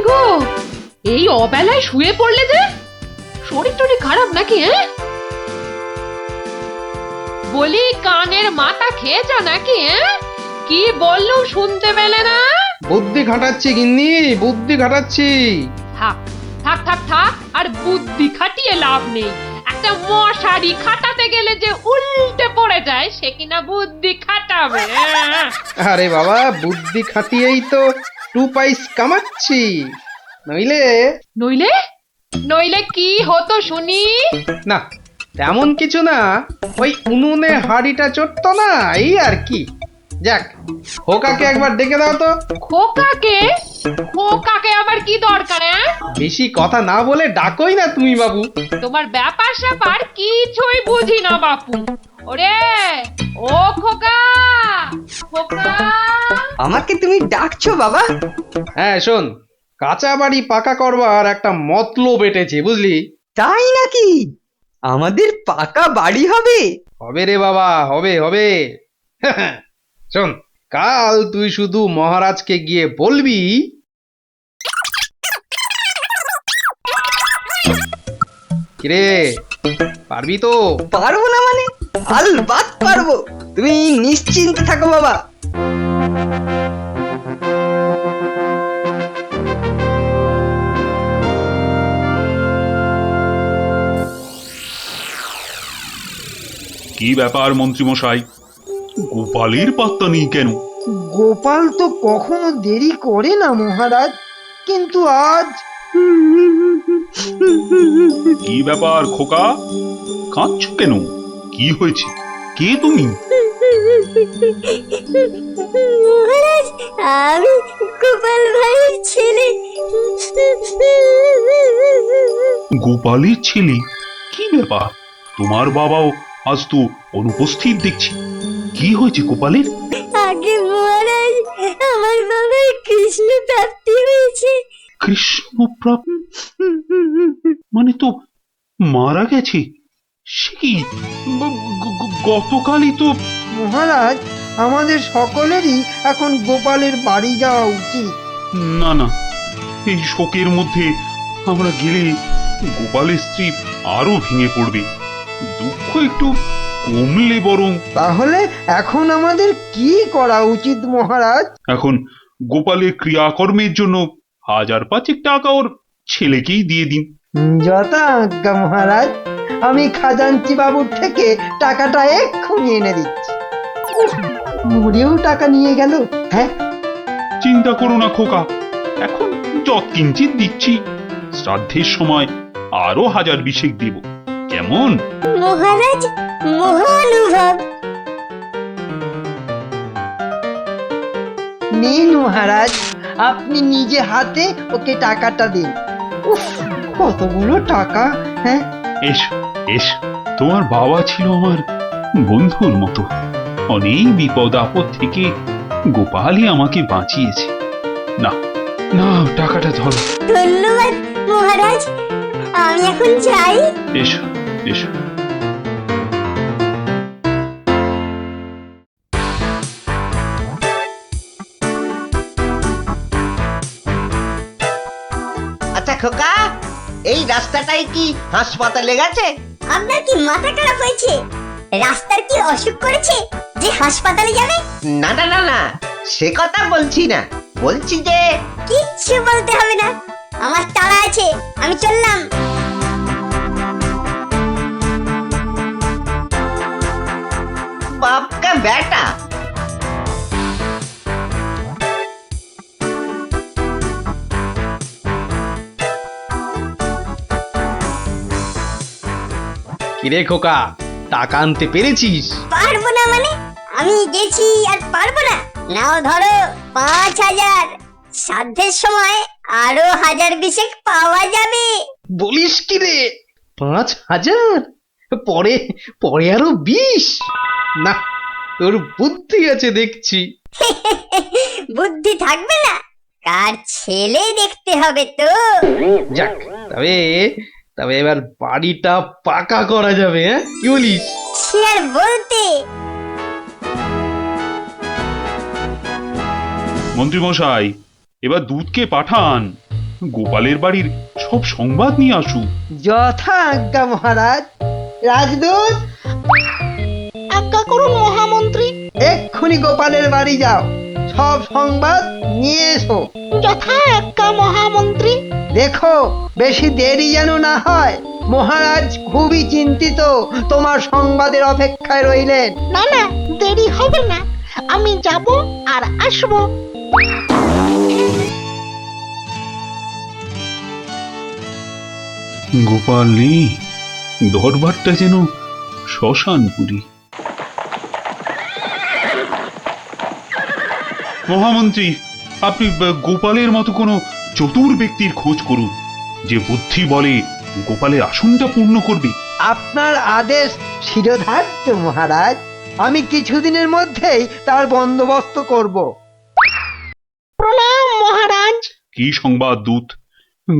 গো, এই অবেলায় শুয়ে পড়লে যে? শরীর টরীর খারাপ নাকি? বলি কানের মাথা খেয়েছ নাকি? কি বললুম শুনতে পেলে না? বুদ্ধি খাটাচ্ছি গিন্নি, বুদ্ধি খাটাচ্ছি। থাক থাক থাক থাক, আর বুদ্ধি খাটিয়ে লাভ নেই। একটা মশারি খাটাতে গেলে যে উল্টে পড়ে যায়, সে কিনা বুদ্ধি খাটাবে? আরে বাবা, বুদ্ধি খাটিয়েই তো 2 পয়সা কামাচ্ছি। নইলে নইলে নইলে কি হতো শুনি? না, তেমন কিছু না, ওই উনুনে হাঁড়িটা চড়তো না, এই আর কি। যাক, খোকাকে একবার ডেকে দাও তো। খোকাকে? খোকাকে আবার কি দরকার? বেশি কথা না বলে ডাকোই না তুমি বাবু। তোমার ব্যাপার স্যাপার কিছুই বুঝি না বাপু। ওরে ও খোকা, খোকা। আমাকে তুমি ডাকছো বাবা? হ্যাঁ শোন, কাঁচা বাড়ি পাকা করবার একটা মতলব এটেছে, বুঝলি? তাই নাকি? আমাদের পাকা বাড়ি হবে? হবে রে বাবা, হবে হবে। শোন, কাল তুই শুধু মহারাজকে গিয়ে বলবি, কিরে পারবি তো? পারবো না মানে? আলবাত পারবো, তুমি নিশ্চিন্তে থাকো বাবা। কি ব্যাপার মন্ত্রীমশাই, গোপালের পাত্তা নেই কেন? গোপাল তো কখনো দেরি করে না মহারাজ, কিন্তু আজ কি ব্যাপার খোকা, কাঁদছ কেন? কি হয়েছে? কে তুমি? মহারাজ, আমি গোপাল ভাইয়ের ছেলে। গোপালের ছেলে? কি ব্যাপার, তোমার বাবাও আজ তো অনুপস্থিত দেখছি। কি হয়েছে গোপালের? আগে মহারাজ, আমার বাবার কৃষ্ণ প্রাপ্তি হয়েছে। কৃষ্ণপ্রাপ মানে তো মারা গেছে? সে কি, গতকালই তো। মহারাজ, আমাদের সকলেরই এখন গোপালের বাড়ি যাওয়া উচিত। না না, এই শোকের মধ্যে আমরা গেলে গোপালের স্ত্রী আরো ভেঙে পড়বে। দুঃখ একটু কমলে বরং। তাহলে এখন আমাদের কি করা উচিত মহারাজ? এখন গোপালের ক্রিয়াকর্মের জন্য 1000-5 টাকা ওর ছেলেকেই দিয়ে দিন। যথা আজ্ঞা মহারাজ, আমি খাজাঞ্চি বাবুর থেকে টাকাটা এক্ষুনি এনে দিচ্ছি। উফ, মরেও টাকা নিয়ে গেল। হ্যাঁ, চিন্তা করো না খোকা, এখন যৎকিঞ্চিৎ দিচ্ছি, শ্রাদ্ধের সময় আরো 1000 দেব, কেমন? মহারাজ, মহানুভব। নিন মহারাজ, আপনি নিজে হাতে ওকে টাকাটা দিন। উফ, কতগুলো টাকা! হ্যাঁ, এসো এসো, তোমার বাবা ছিল আমার বন্ধুর মতো। অনেক বিপদ আপদ থেকে গোপালই আমাকে বাঁচিয়েছে। না না, টাকাটা ধরো। ধন্যবাদ মহারাজ, আমি এখন যাই। এসো এসো। আচ্ছা খোকা, এই রাস্তাটাই কি হাসপাতালে গেছে? আপনার কি মাথা খারাপ হয়েছে? রাস্তার কি অসুখ করেছে যে হাসপাতালে যাবে? না না না না, সে কথা বলছি না, বলছি যে কিচ্ছু বলতে হবে না, আমার তাড়া আছে, আমি চললাম। বাপকা বেটা। কিরে খোকা, টাকা আনতে পেরেছিস? পারবো না মানে? আমি গেছি আর পারবো না? নাও ধরো 5000, শ্রাদ্ধের সময় আরো 1000 পাওয়া যাবে। বলিস কি রে, 5000? পরে পরে আরো 20? না, তোর বুদ্ধি আছে দেখছি। বুদ্ধি থাকবে না? কার ছেলে দেখতে হবে তো। যাক, তবে তবে এবার বাড়িটা পাকা করা যাবে, হ্যাঁ কি বলিস? সে আর বলতে। মন্ত্রীমশাই, এবার দুধকে পাঠান। গোপালের বাড়ির সব সংবাদ নিয়ে আসুক। যথা আজ্ঞা মহারাজ। রাজদূত, আজ্ঞা করুন মহামন্ত্রী। এক্ষুনি গোপালের বাড়ি যাও, সব সংবাদ নিয়ে এসো। যথা আজ্ঞা মহামন্ত্রী। দেখো বেশি দেরি যেন না হয়। মহারাজ খুবই চিন্তিত, তোমার সংবাদের অপেক্ষায় রইলেন। না না, দেরি হবে না, আমি যাব আর আসবো। গোপাল নেই, দরবারটা যেন শ্মশানপুরী। মহামন্ত্রী, আপনি গোপালের মতো কোনো চতুর ব্যক্তির খোঁজ করুন, যে বুদ্ধি বলে গোপালের আসনটা পূর্ণ করবে। আপনার আদেশ শিরোধার্য মহারাজ। আমি কিছুদিনের মধ্যেই তার বন্দোবস্ত করব। প্রণাম মহারাজ। কি সংবাদ দূত?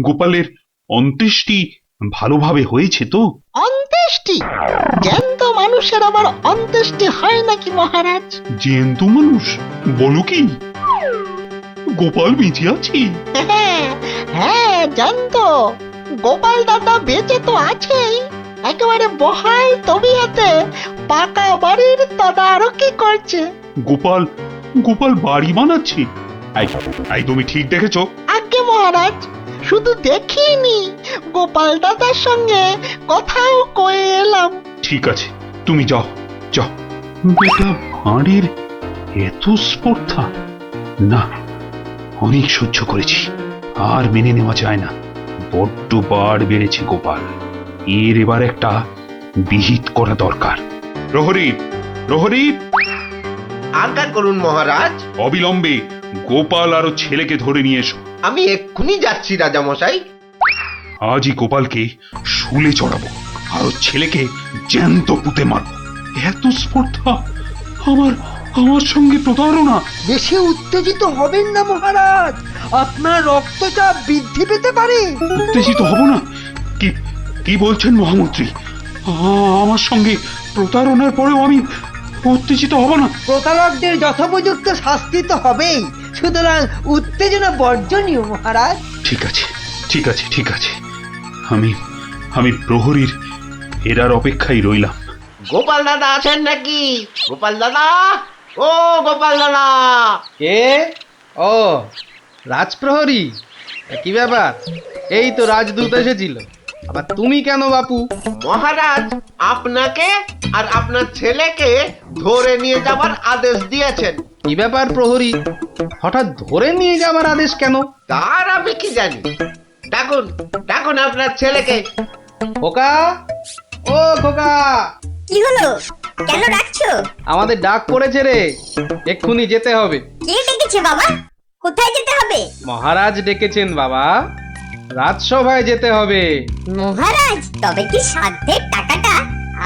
গোপালের অন্ত্যেষ্টি ভালোভাবে হয়েছে তো? অন্ত্যেষ্টি? জ্যান্ত মানুষের আবার অন্ত্যেষ্টি হয় নাকি মহারাজ? জ্যান্ত মানুষ? বলো কি? গোপাল বেঁচে আছে? হ্যাঁ হ্যাঁ, জ্যান্ত। গোপাল দাদা বেঁচে তো আছেই, একেবারে বহাল তবিয়তে পাকা বাড়ির তদারকি করছে। গোপাল গোপাল বাড়ি বানাচ্ছে? এই তুমি ঠিক দেখেছো? আজ্ঞে মহারাজ, শুধু দেখিনি, গোপাল দাদার সঙ্গে কথাও কয়ে এলাম। ঠিক আছে, তুমি যাও যাও। বেটা ভাঁড়ের এত স্পর্ধা! না, অনেক সহ্য করেছি, আর মেনে নেওয়া যায় না। বড্ড বাড় বেড়েছে গোপাল, এর এবার একটা বিহিত করা দরকার। প্রহরী, প্রহরী, আজ্ঞা করুন মহারাজ। অবিলম্বে গোপাল আর ওর ছেলেকে ধরে নিয়ে এসো। আমি এক্ষুনি যাচ্ছি রাজামশাই। আজই গোপালকে শুলে চড়াবো, আর ওর ছেলেকে জ্যান্ত পুঁতে মারবো। এত স্পর্ধা! আমার আমার সঙ্গে প্রতারণা! বেশি উত্তেজিত হবেন না মহারাজ, আপনার রক্তচাপ বৃদ্ধি পেতে পারে। উত্তেজিত হব না? কি কি বলছেন মহামন্ত্রী? আমার সঙ্গে প্রতারণার পরেও আমি উত্তেজিত হব না? প্রতারকদের যথোপযুক্ত শাস্তি তো হবেই, সুতরাং উত্তেজনা বর্জনীয় মহারাজ। ঠিক আছে, ঠিক আছে, ঠিক আছে। আমি আমি প্রহরীর এরার অপেক্ষায় রইলাম। গোপাল দাদা আছেন নাকি? গোপাল দাদা, ও গোপাল দাদা। কে? ও, রাজপ্রহরী, কি ব্যাপার? এই তো রাজদূত এসেছিল, আবার তুমি কেন বাপু? মহারাজ আপনাকে আর আপনার ছেলেকে ধরে নিয়ে যাবার আদেশ দিয়েছেন। কি ব্যাপার প্রহরী, হঠাৎ ধরে নিয়ে যাবার আদেশ কেন? তার আমি কি জানি। ডাকুন, ডাকুন আপনার ছেলেকে। খোকা, ও খোকা, কি হলো? কেন ডাকছো? আমাদের ডাক পড়েছে রে, এক্ষুনি যেতে হবে। কে ডেকেছে বাবা? কোথায় যেতে হবে? মহারাজ ডেকেছেন বাবা, রাজসভায় যেতে হবে। মহারাজ, তবে কি সাধ্যের টাকাটা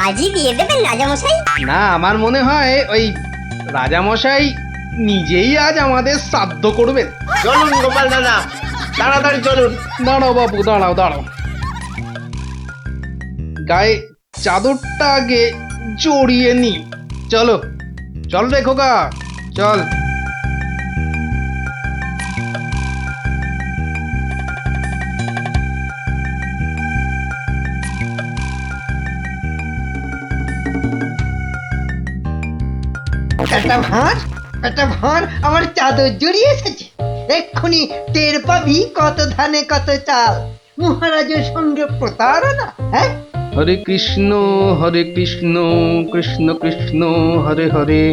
আজই দিয়ে দেবেন রাজামশাই? না, আমার মনে হয় ওই রাজামশাই নিজেই আজ আমাদের শ্রাদ্ধ করবেন। চলুন গোপাল দাদা, তাড়াতাড়ি চলুন। দাঁড়াও বাপু, দাঁড়াও দাঁড়াও, গায়ে চাদরটা আগে জড়িয়ে নি। চলো, চল রে খোকা, চল। একটা ভাঁড় আমার চাদর জড়িয়ে এসেছে। এক্ষুনি টের পাবি কত ধানে কত চাল। মহারাজের সঙ্গে প্রতারণা, হ্যাঁ? হরে কৃষ্ণ কৃষ্ণ কৃষ্ণ হরে হরে,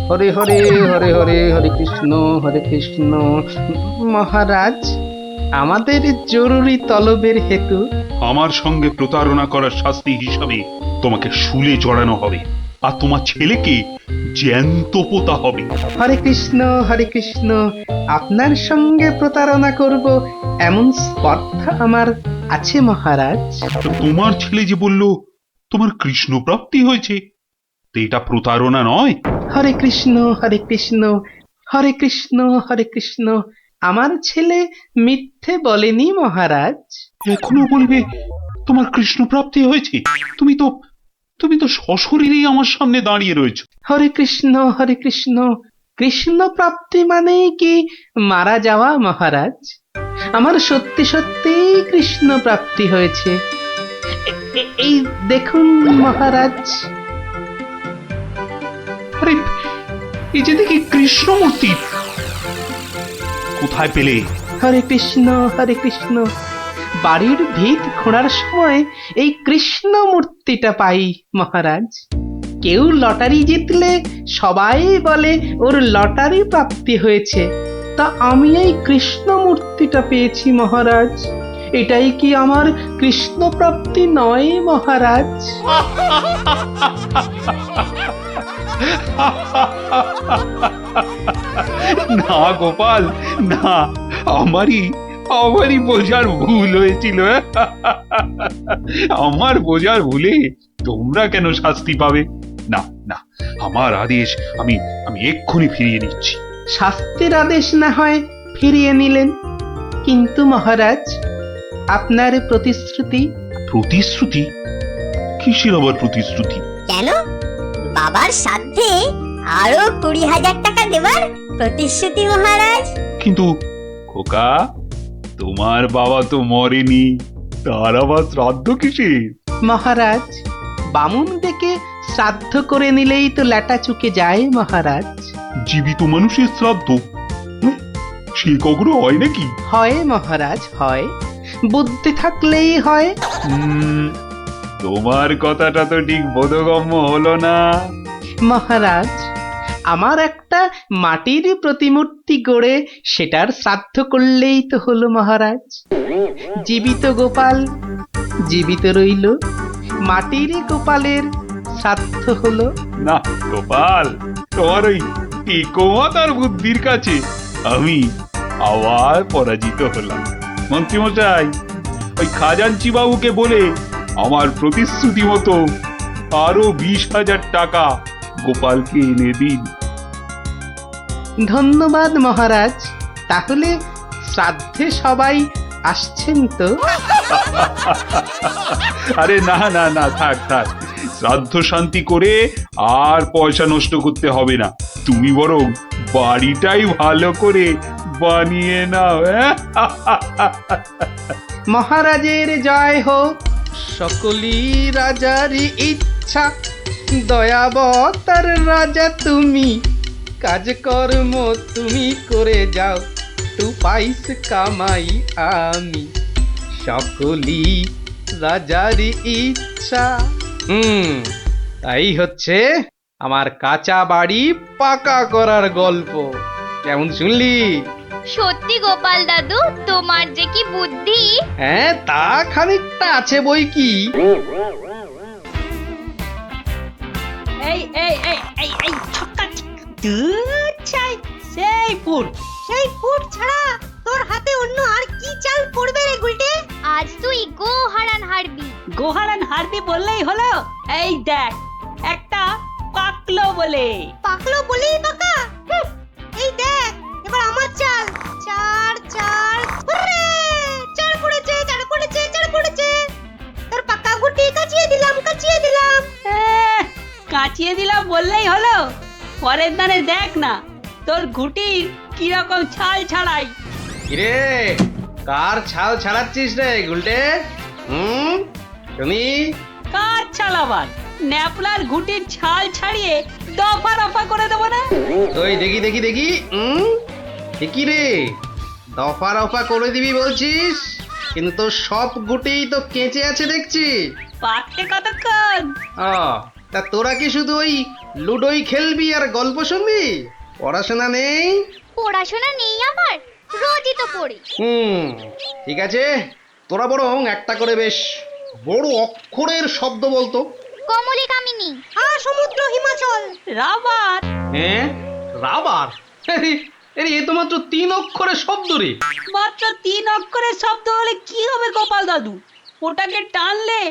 হরে হরে হরে হরে, হরে কৃষ্ণ। মহারাজ, আমাদের জরুরি তলবের হেতু আমার সঙ্গে প্রতারণা করার শাস্তি হিসাবে তোমাকে শুলে চড়ানো হবে, আর তোমার ছেলেকে জ্যান্ত পোতা হবে। হরে কৃষ্ণ, আপনার সঙ্গে প্রতারণা করব এমন স্পর্ধা আমার আছে মহারাজ। তো তোমার ছেলে যে বলল তোমার কৃষ্ণ প্রাপ্তি হয়েছে, তো এটা প্রতারণা নয়? হরে কৃষ্ণ হরে কৃষ্ণ, আমার ছেলে মিথ্যে বলেনি মহারাজ। এখনো বলবে তোমার কৃষ্ণ প্রাপ্তি হয়েছে? তুমি তো সশরীরেই আমার সামনে দাঁড়িয়ে রয়েছো। হরে কৃষ্ণ, কৃষ্ণ প্রাপ্তি মানে কি মারা যাওয়া মহারাজ? আমার সত্যি সত্যি কৃষ্ণ প্রাপ্তি হয়েছে। এই দেখুন মহারাজ। আরে এই যে দেখি কৃষ্ণমূর্তি, কোথায় পেলে? হরে কৃষ্ণ হরে কৃষ্ণ। বাড়ির ভিত খোঁড়ার সময় এই কৃষ্ণ মূর্তিটা পাই মহারাজ। কেউ লটারি জিতলে সবাই বলে ওর লটারি প্রাপ্তি হয়েছে, তা আমি এই কৃষ্ণ মূর্তিটা পেয়েছি মহারাজ। এটাই কি আমার কৃষ্ণ প্রাপ্তি নয় মহারাজ? না গোপাল, না, আমারই বোঝার ভুল হয়েছিল। আমার বোঝার ভুলে তোমরা কেন শাস্তি পাবে? না না, আমার আদেশ আমি এক্ষুনি ফিরিয়ে নিচ্ছি। শাস্তির আদেশ না হয় ফিরিয়ে নিলেন, কিন্তু মহারাজ আপনার প্রতিশ্রুতি? প্রতিশ্রুতি? কিসের আবার প্রতিশ্রুতি? কেন? বাবার সাধ্যে আরো 20,000 টাকা দেবার প্রতিশ্রুতি মহারাজ। কিন্তু খোকা, তোমার বাবা তো মরেনি, তার আবার শ্রাদ্ধ কিসের? মহারাজ বামুন ডেকে শ্রাদ্ধ করে নিলেই তো ল্যাটা চুকে যায় মহারাজ। জীবিত মানুষের শ্রাদ্ধ সে কখনো হয় নাকি? হয় মহারাজ হয়, বুদ্ধি থাকলেই হয়। তোমার কথাটা তো ঠিক বোধগম্য হলো না। মহারাজ আমার একটা মাটির প্রতিমূর্তি গড়ে সেটার শ্রাদ্ধ করলেই তো হলো মহারাজ। জীবিত গোপাল জীবিত রইল, মাটির গোপালের শ্রাদ্ধ হলো। না গোপাল, তোমার ওই টিকোমাতার বুদ্ধির কাছে আমি আবার পরাজিত হলাম। মন্ত্রীমশাই, ওই খাজাঞ্চি বাবুকে বলে আমার প্রতিশ্রুতি মতো আরো 20,000 টাকা গোপালকে এনে দিন। ধন্যবাদ মহারাজ। তাহলে শ্রাদ্ধে সবাই আসছেন তো? আরে না না না, থাক থাক, শ্রাদ্ধ শান্তি করে আর পয়সা নষ্ট করতে হবে না। তুমি বরং বাড়িটাই ভালো করে বানিয়ে নাও। মহারাজের জয় হোক। সকলি রাজারই ইচ্ছা, দয়াবতার রাজা তুমি। কাজকর্ম তুমি করে যাও, তু পাইস কামাই আমি। সকলি রাজারই ইচ্ছা। তাই হচ্ছে আমার কাঁচা বাড়ি পাকা করার গল্প। কেমন শুনলি? সত্যি গোপাল দাদু, তোমার যে কি বুদ্ধি! হ্যাঁ, তা খানিকটা আছে বই কি। এই এই এই এই এই ছক্কা দুধ চাই, সেই ফুট ছাড়া তোর হাতে অন্য আর কি চাল পড়বে রে গুলটে? আজ তুই গো হারান হারবি। গোহারান হারবি বললেই হলো। এই দেখ, একটা পাকলো বলেই পাকা। এই দেখ, এবার আমার চাল। চার হুররে! চার পড়েছে। তোর পাকা গুটি কাচিয়ে দিলাম। কাচিয়ে দিলাম বললেই হলো। পরের দানে দেখ না তোর গুটির কিরকম ছাল ছাড়াই। কিরে, কার ছাল ছাড়াচ্ছিস রে গুলটে? শুনি। কার ছাল আবার? ন্যাপলার গুটির ছাল ছাড়িয়ে দফা রফা করে দেবো না? ওই দেখি কি রে, দফা রফা করে দিবি বলছিস, কিন্তু তোর সব গুটিই তো কেঁচে আছে দেখছি। পাকতে কতক্ষণ? তা তোরা কি শুধু ওই লুডোই খেলবি আর গল্প শুনবি? পড়াশোনা নেই? পড়াশোনা নেই আমার, রোজই তো পড়ি। ঠিক আছে, তোরা বরং একটা করে বেশ বড় অক্ষরের শব্দ বলতো। কমলি কামিনী। সমুদ্র হিমাচল। রাবার। হ্যাঁ, রাবার? এ তো মাত্র 3 অক্ষরের শব্দ রে। মাত্র 3 অক্ষরের শব্দ হলে কি হবে গোপাল দাদু? ওটাকে টানলে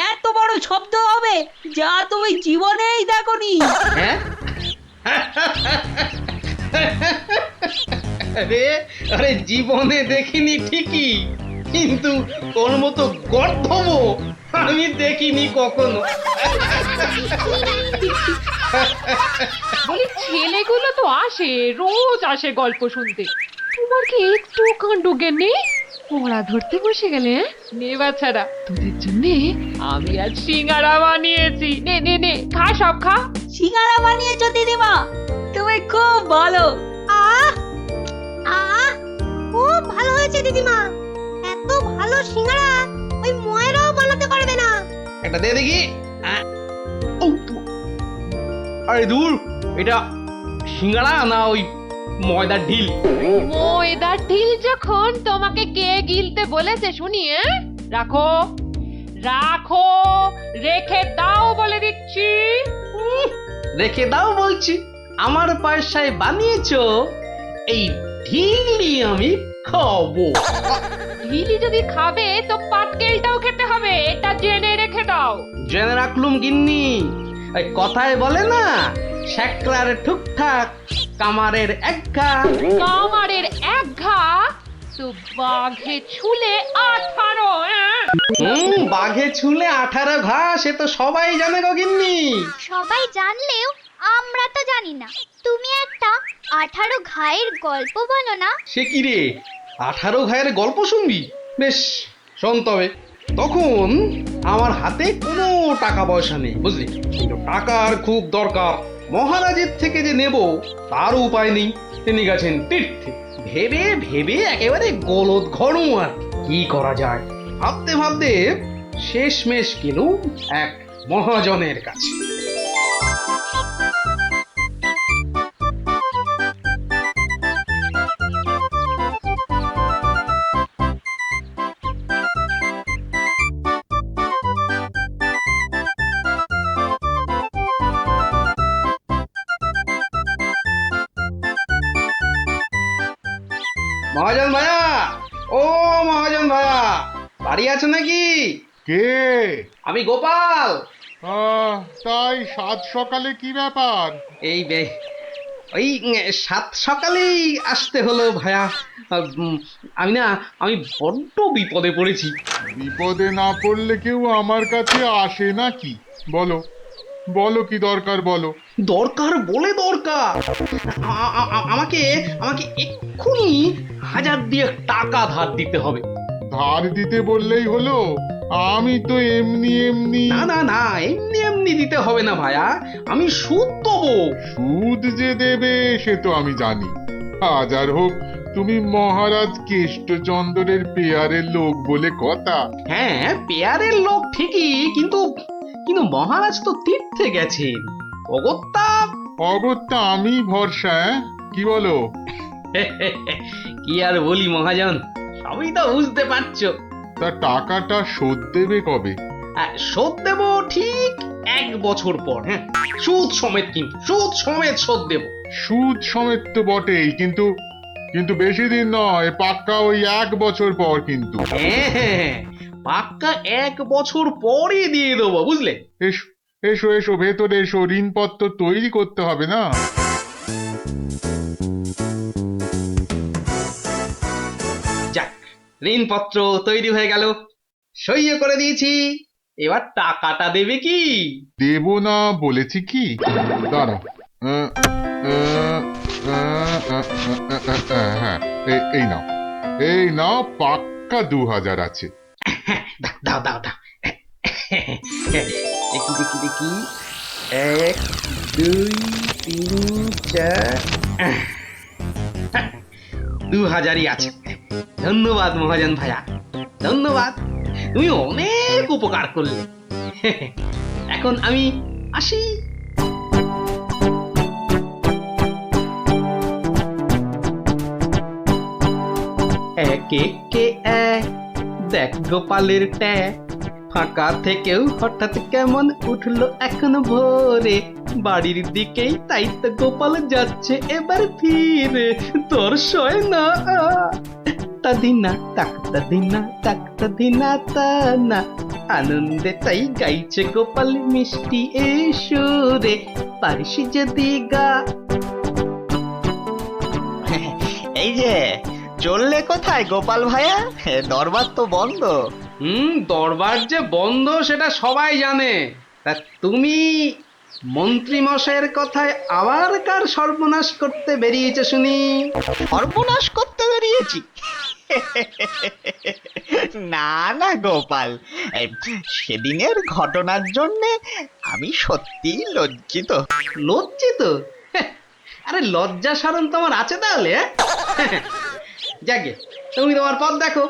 এত বড় শব্দ হবে যা তুমি জীবনেই দেখোনি। হ্যাঁ? আরে জীবনে দেখিনি ঠিকই, কিন্তু তোর মতো গর্ধব আমি দেখিনি কখনো। বলি ছেলেগুলো তো আসে, রোজ আসে গল্প শুনতে। তোমার কি একটু কাণ্ড জ্ঞান নেই? পড়া ধরতে বসে গেলে নে বাচ্চারা, তোদের জন্য আমি আজ সিঙ্গারা বানিয়েছি। নে নে নে, খা সব খা। সিঙ্গারা বানিয়েছো দিদিমা, তুমি খুব ভালো। আহ আহ খুব ভালো হয়েছে দিদিমা। এত ভালো সিঙ্গারা ওই ময়রাও বানাতে পারবে না। এটা দে দেখি। আরে দূর, এটা সিঙ্গাড়া না ওই ময়দার ঢিল? ময়দার ঢিল যখন তোমাকে কে গিলতে বলেছে শুনি? রাখো রাখো, রেখে দাও বলে দিচ্ছি। রেখে দাও বলছি? আমার পয়সায় বানিয়েছো, এই ঢিলই আমি খাবো। ঢিলি যদি খাবে তো পাটকেলটাও খেতে হবে, এটা জেনে রেখে দাও। জেনে রাখলুম গিন্নি। ওই কথায় বলে না, শ্যাকরার ঠুকঠাক কামারের এক ঘা। কামারের এক ঘা তো বাঘে ছুলে 18। বাঘে ছুলে 18 ঘা, সে তো সবাই জানে গো গিন্নি। সবাই জানলেও আমরা তো জানি না। তুমি একটা 18 ঘায়ের গল্প বলো না। সে কি রে, 18 ঘায়ের গল্প শুনবি? বেশ, শোন তবে। তখন আমার হাতে কোনো টাকা পয়সা নেই, বুঝলি, কিন্তু টাকার খুব দরকার। মহারাজের থেকে যে নেব তার উপায় নেই, তিনি গেছেন তীর্থে। ভেবে ভেবে একেবারে গলদ ঘড়ু। আর কি করা যায় ভাবতে ভাবতে শেষমেশ গেলুম এক মহাজনের কাছে। মহাজন ভাইয়া, ও মহাজন ভাইয়া, বাড়ি আছে নাকি? কে? আমি গোপাল। তাই সাত সকালে কি ব্যাপার? এই ওই 7 সকালেই আসতে হলো ভাইয়া। আমি বড্ড বিপদে পড়েছি। বিপদে না পড়লে কেউ আমার কাছে আসে নাকি? বলো বলো, কি দরকার বলো। দরকার বলে দরকার, আমাকে এক্ষুনি 1000 দিয়ে টাকা ধার দিতে হবে। ধার দিতে বললেই হলো? আমি তো এমনি এমনি। না না না, এমনি এমনি দিতে হবে না ভাইয়া, আমি সুদ দেবো। সুদ যে দেবে সে তো আমি জানি। হাজার হোক তুমি মহারাজ কেষ্টচন্দ্রের পেয়ারের লোক বলে কথা। হ্যাঁ, পেয়ারের লোক ঠিকই, কিন্তু মহারাজ তো তীর্থে গেছেন। অগত্যা আমি ভরসা। কি বলো? কি আর বলি মহাজন, সবই তো বুঝতে পারছো। তা টাকাটা শোধ দেবে কবে? শোধ দেব ঠিক 1 বছর পর। হ্যাঁ, সুদ সমেত, কিন্তু সুদ সমেত শোধ দেব। সুদ সমেত তো বটেই, কিন্তু বেশি দিন নয়, পাক্কা ওই 1 বছর পর কিন্তু। হ্যাঁ, পাক্কা 1 বছর পরই দিয়ে দেবো, বুঝলে। এসো এসো এসো, ভেতরে এসো, ঋণপত্র তৈরি করতে হবে না? যাক, ঋণপত্র তৈরি হয়ে গেল, সইও করে দিয়েছি। এবার টাকাটা দেবে কি? দেব না বলেছি কি? দাঁড়াও। হ্যাঁ, এই নাও পাক্কা 2000 আছে। দাও দাও দাও। দেখি 1 2 3 4 2000ই আছে। ধন্যবাদ মহাজন ভাইয়া, ধন্যবাদ, তুমি অনেক উপকার করলে। এখন আমি আসি। একে কে এক, দেখ গোপালের ট্যাগ, ফাঁকা থেকেও হঠাৎ কেমন উঠলো এখন ভোরে, বাড়ির দিকেই তাই তো গোপাল যাচ্ছে এবার ফিরে, তোর সয় না তাদিনা তাকতাদিনা তা না, আনন্দে তাই গাইছে গোপাল মিষ্টি এই সুরে, পারিস যদি গা। এই যে চললে কোথায় গোপাল ভাইয়া? দরবার তো বন্ধ। দরবার যে বন্ধ সেটা সবাই জানে। তা তুমি মন্ত্রী মশাইয়ের কথায় আবার কার সর্বনাশ করতে বেরিয়েছে শুনি? সর্বনাশ করতে বেরিয়েছি। না না গোপাল, সেদিনের ঘটনার জন্য আমি সত্যি লজ্জিত। লজ্জিত? হ্যাঁ, আরে লজ্জা শরম তোমার আছে তাহলে? হ্যাঁ? যাকে তুমি তোমার পথ দেখো,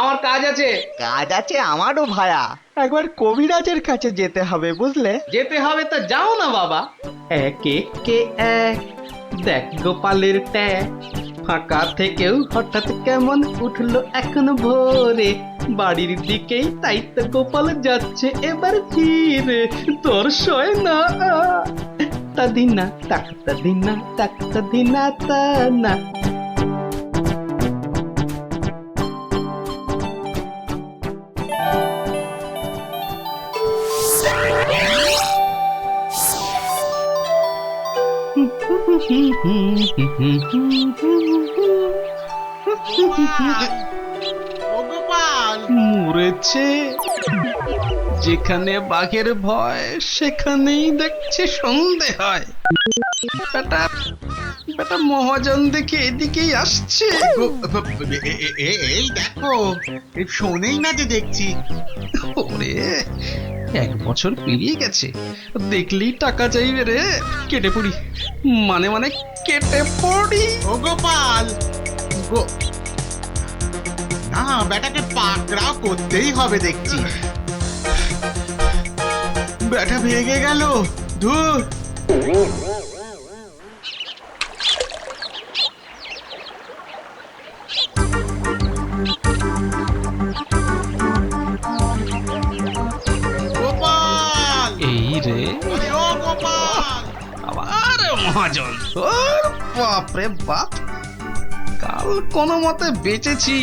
আমার কাজ আছে। কাজ আছে আমারও ভায়া, একবার কবিরাজের কাছে যেতে হবে বুঝলে। যেতে হবে তো যাও না বাবা। এক একে এক, দেখ গোপালের ট্যাগ, ফাঁকা থেকেও হঠাৎ কেমন উঠলো এখন ভোরে, বাড়ির দিকেই তাই তো গোপাল যাচ্ছে এবার ফিরে, তোর সয় না তা দিনা তাক তা দিনা তাক তা দিনা তা না। মরেছে, যেখানে বাঘের ভয় সেখানেই দেখছে সন্ধে হয়। বেটা বেটা মহাজন দেখে এদিকেই আসছে। এই দেখো, শোনেই না যে দেখছি। ওরে, 1 বছর পেরিয়ে গেছে, দেখলেই টাকা চাইবে রে। কেটে পড়ি, মানে মানে কেটে পড়ি। ও গোপাল, না বেটাকে পাকড়াও করতেই হবে দেখছি। বেটা ভেগে গেল, ধুর। গোপাল, এই রে, আরে ও গোপাল, আবার মহাজন। ওর বাপরে বাপ, কাল কোনো মতে বেঁচেছি,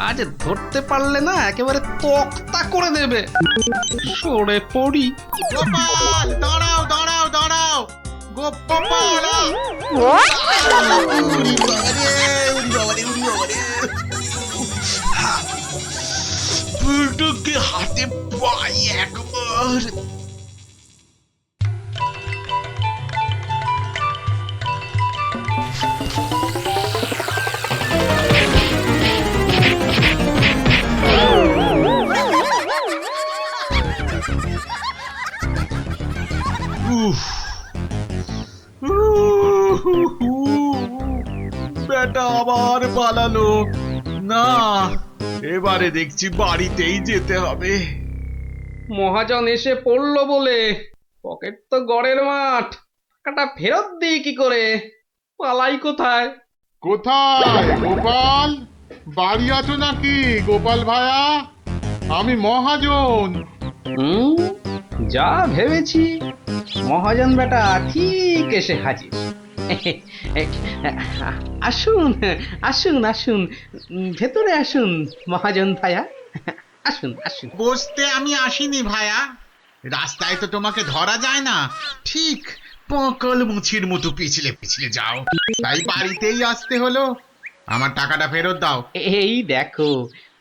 আজ ধরতে পারলে না একেবারে তক্তা করে দেবে। সরে পড়ি। গোপাল, দাঁড়াও দাঁড়াও দাঁড়াও, গোপাল। বুলটুকে হাতে পাই একবার। বেটা আবার পালালো। না, এবারে দেখছি বাড়িতেই যেতে হবে। মহাজন এসে পড়লো বলে, পকেট তো গড়ের মাঠ, টাকাটা ফেরত দিই কি করে? পালাই কোথায়? কোথায় গোপাল? বাড়ি আছো নাকি গোপাল ভায়া? আমি মহাজন। যা ভেবেছি, মহাজন বেটা ঠিক এসে হাজির। আসুন আসুন আসুন, ভেতরে আসুন মহাজন ভায়া, আসুন আসুন। বসতে আমি আসিনি ভায়া, রাস্তায় তো তোমাকে ধরা যায় না, ঠিক পকল মুছির মতো পিছলে পিছলে যাও, তাই বাড়িতেই আসতে হলো। আমার টাকাটা ফেরত দাও। এই দেখো,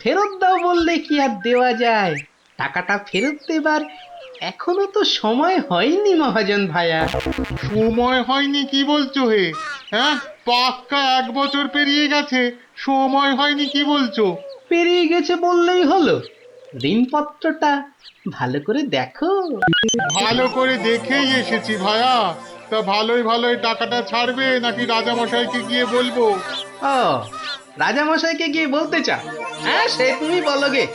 ফেরত দাও বললে কি আর দেওয়া যায়? টাকাটা ফেরত দেবার এখনো তো সময় হয়নি মহাজন ভায়া। সময় হয়নি কি বলছো হে? হ্যাঁ, পাক্কা 1 বছর পেরিয়ে গেছে, সময় হয়নি কি বলছো? পেরিয়ে গেছে বললেই হলো? ঋণপত্রটা ভালো করে দেখো। ভালো করে দেখেই এসেছি ভায়া। তা ভালোই ভালোই টাকাটা ছাড়বে নাকি রাজামশাইকে গিয়ে বলবো? ও, রাজামশাইকে গিয়ে বলতে চাও? হ্যাঁ, সে তুমি বলো গে।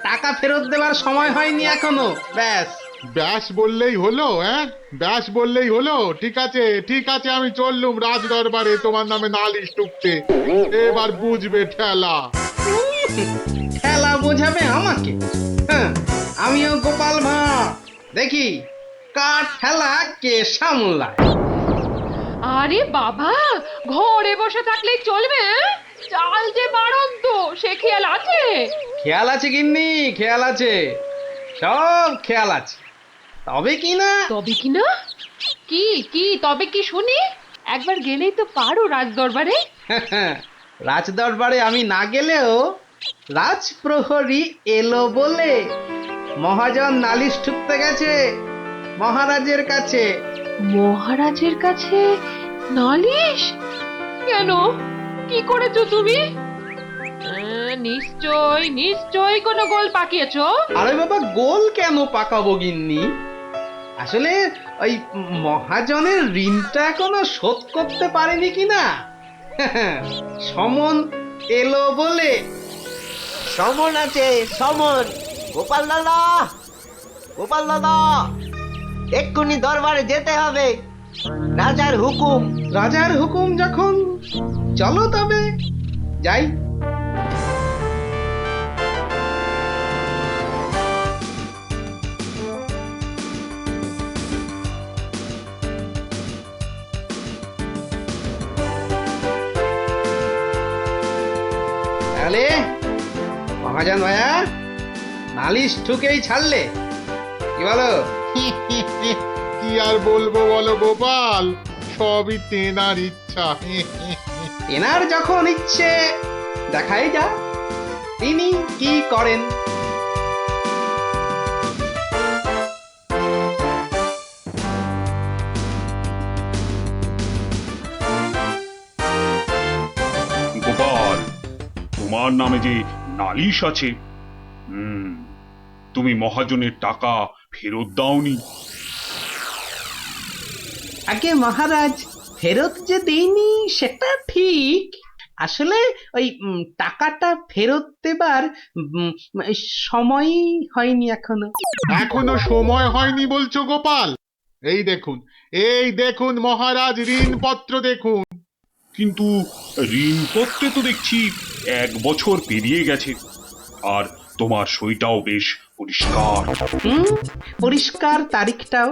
টাকা ফেরত দেবার সময় হয়নি এখনো, ব্যাস। ব্যাস বললেই হলো? হ্যাঁ, ব্যাস বললেই হলো? ঠিক আছে ঠিক আছে, আমি চললুম রাজ দরবারে তোমার নামে নালিশ টুকতে। এবার বুঝবে ঠেলা। খেলা বোঝাবে আমাকে? হ্যাঁ, আমিও গোপাল ভাঁড়, দেখি কার ঠেলা কে সামলায়। আরে বাবা, ঘরে বসে থাকলেই চলবে? চাল যে বাড়ন্ত, সে খেয়াল আছে? খেয়াল আছে গিন্নি, খেয়াল আছে, সব খেয়াল আছে। তবে কি না? তবে কি না? কি কি তবে কি শুনি? একবার গেলেই তো পারো রাজ দরবারে। রাজ দরবারে আমি না গেলেও রাজপ্রহরী এলো বলে মহাজন নালিশ ঠুকতে গেছে মহারাজের কাছে। মহারাজের কাছে নালিশ? কেন? কি করেছো তুমি? নিশ্চয়ই কোনো গোল পাকিয়েছো। আরে বাবা, গোল কেন পাকাবো গিন্নি? আসলে ওই মহাজনের ঋণটা এখনো শোধ করতে পারেনি কিনা। সমন এলো বলে। সমন আছে, সমন। গোপাল দাদা, গোপাল দাদা, এক্ষুনি দরবারে যেতে হবে, রাজার হুকুম। রাজার হুকুম যখন, চলো তবে যাই। তাহলে মহাজন ভাইয়া, নালিশ ঠুকেই ছাড়লে, কি বলো? কি আর বলবো বলো গোপাল, সবই তেনার ইচ্ছা। এনার যখন ইচ্ছে, দেখাই যা তিনি কি করেন। গোপাল, তোমার নামে যে নালিশ আছে, তুমি মহাজনের টাকা ফেরত দাওনি। আগে মহারাজ, ফেরত যে দেইনি সেটা ঠিক। আসলে ওই টাকাটা ফেরত দেবার সময় হয়নি এখনো। এখনো সময় হয়নি বলছো গোপাল? এই দেখুন মহারাজ, ঋণপত্র দেখুন। কিন্তু ঋণপত্রে তো দেখছি 1 বছর পেরিয়ে গেছে, আর তোমার সইটাও বেশ পরিষ্কার। পরিষ্কার তারিখটাও।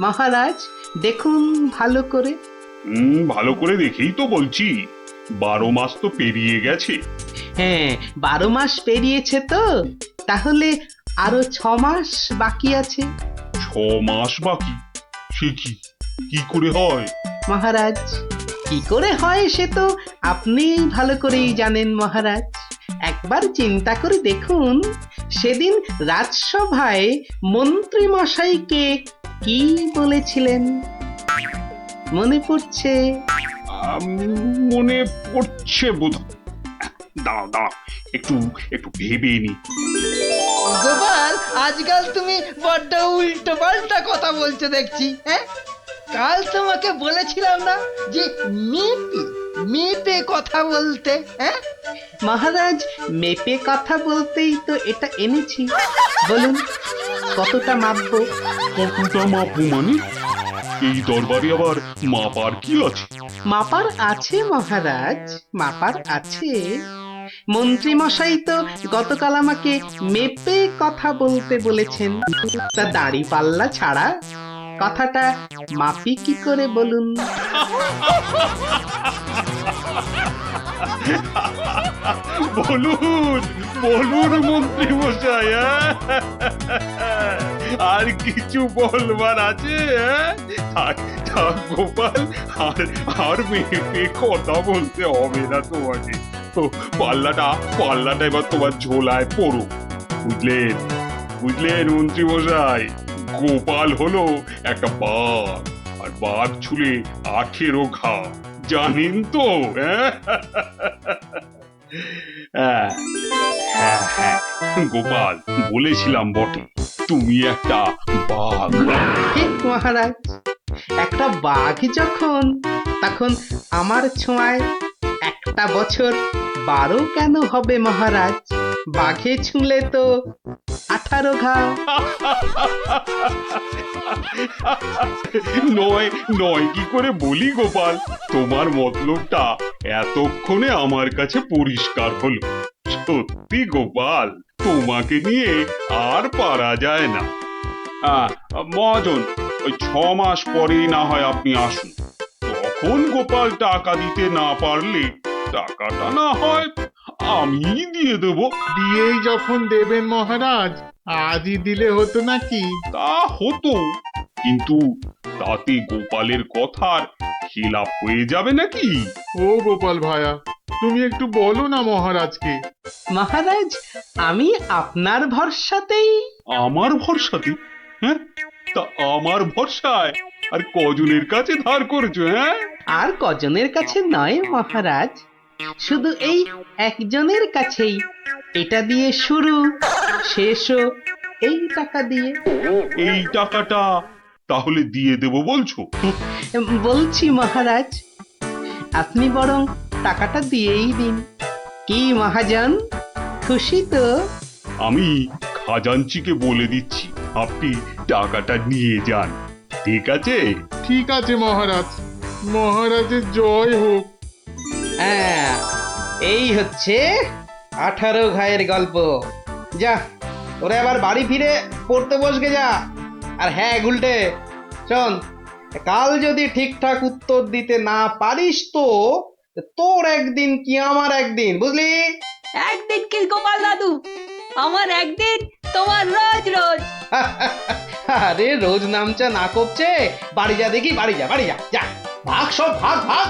মহারাজ দেখুন ভালো করে। ভালো করে দেখেই তো বলছি, 12 মাস তো পেরিয়ে গেছে। হ্যাঁ, 12 মাস পেরিয়েছে তো, তাহলে আরো 6 মাস বাকি আছে। 6 মাস বাকি? সে কি করে হয় মহারাজ? কি করে হয় সে তো আপনি ভালো করেই জানেন মহারাজ। একবার চিন্তা করে দেখুন, সেদিন রাজসভায় মন্ত্রী মশাইকে কি বলেছিলেন, মনে পড়ছে? মনে পড়ছে বোধ। দাঁড়াও, একটু ভেবে নি। গোপাল, আজকাল তুমি বড্ড উল্টো পাল্টা কথা বলছো দেখছি। হ্যাঁ, কাল তোমাকে বলেছিলাম না যে মেপে মেপে কথা বলতে? হ্যাঁ মহারাজ, মেপে কথা বলতেই তো এটা এনেছি। বলুন কতটা মাপবো? কতটা মাপবো মানে? এই দরবারে আবার মাপার কি আছে? মাপার আছে মহারাজ, মাপার আছে। মন্ত্রী মশাই তো গতকাল আমাকে মেপে কথা বলতে বলেছেন। তা দাড়ি পাল্লা ছাড়া কথাটা মাপি কি করে বলুন? বলুন মন্ত্রী মশাই, আর কিছু বলবার আছে? গোপাল, আর মেপে কথা বলতে হবে না তোমাকে। তো পাল্লাটা এবার তোমার ঝোলায় পড়ো। বুঝলেন মন্ত্রী মশাই? গোপাল হলো একটা বাঘ, আর বাঘ ছুলে 18 ঘা, জানেন তো? হ্যাঁ, গোপাল, বলেছিলাম বটে, তুমি একটা বাঘ। ঠিক মহারাজ, একটা বাঘ যখন, তখন আমার ছোঁয়ায় একটা বছর 12 কেন হবে মহারাজ? বাঘে ছুঁলে তো 18 ঘা। নয় কি করে বলি গোপাল? তোমার মতলবটা এতক্ষণে আমার কাছে পরিষ্কার হলো। সত্যি গোপাল, তোমাকে নিয়ে আর পারা যায় না। মহাজন, ওই 6 মাস পরেই না হয় আপনি আসুন। তখন গোপাল টাকা দিতে না পারলে টাকাটা না হয় আমি দিয়ে দেবো। দিয়েই যখন দেবেন মহারাজ, আজই দিলে হতো নাকি? তা হতো, কিন্তু তাতে গোপালের কথার খিলাপ হয়ে যাবে নাকি? ও গোপাল ভায়া, তুমি একটু বলো না মহারাজকে। মহারাজ, আমি আপনার ভরসাতেই। আমার ভরসাতে? হ্যাঁ, তা আমার ভরসায় আর কজনের কাছে ধার করেছো? হ্যাঁ, আর কজনের কাছে নয় মহারাজ, শুধু এই একজনের কাছেই। এটা দিয়ে শুরু, শেষও এই টাকা দিয়ে। এই টাকাটা তাহলে দিয়ে দেবো বলছো? বলছি মহারাজ, আপনি বরং টাকাটা দিয়েই দিন। কি মহাজন, খুশি তো? আমি খাজাঞ্চিকে বলে দিচ্ছি, আপনি টাকাটা নিয়ে যান, ঠিক আছে? ঠিক আছে মহারাজ, মহারাজের জয় হোক। হ্যাঁ, এই হচ্ছে 18 ঘায়ের গল্প। যা, ওরে আবার বাড়ি ফিরে পড়তে বসবে যা। আর হ্যাঁ গুলটে, শোন, কাল যদি ঠিকঠাক উত্তর দিতে না পারিস তো তোর একদিন কি আমার একদিন, বুঝলি? একদিন কি গোপাল দাদু, আমার একদিন, তোমার রোজ রোজ। আরে রোজ নামচা না করছে, বাড়ি যা দেখি, বাড়ি যা, বাড়ি যা, যা ভাগ, সব ভাগ ভাগ।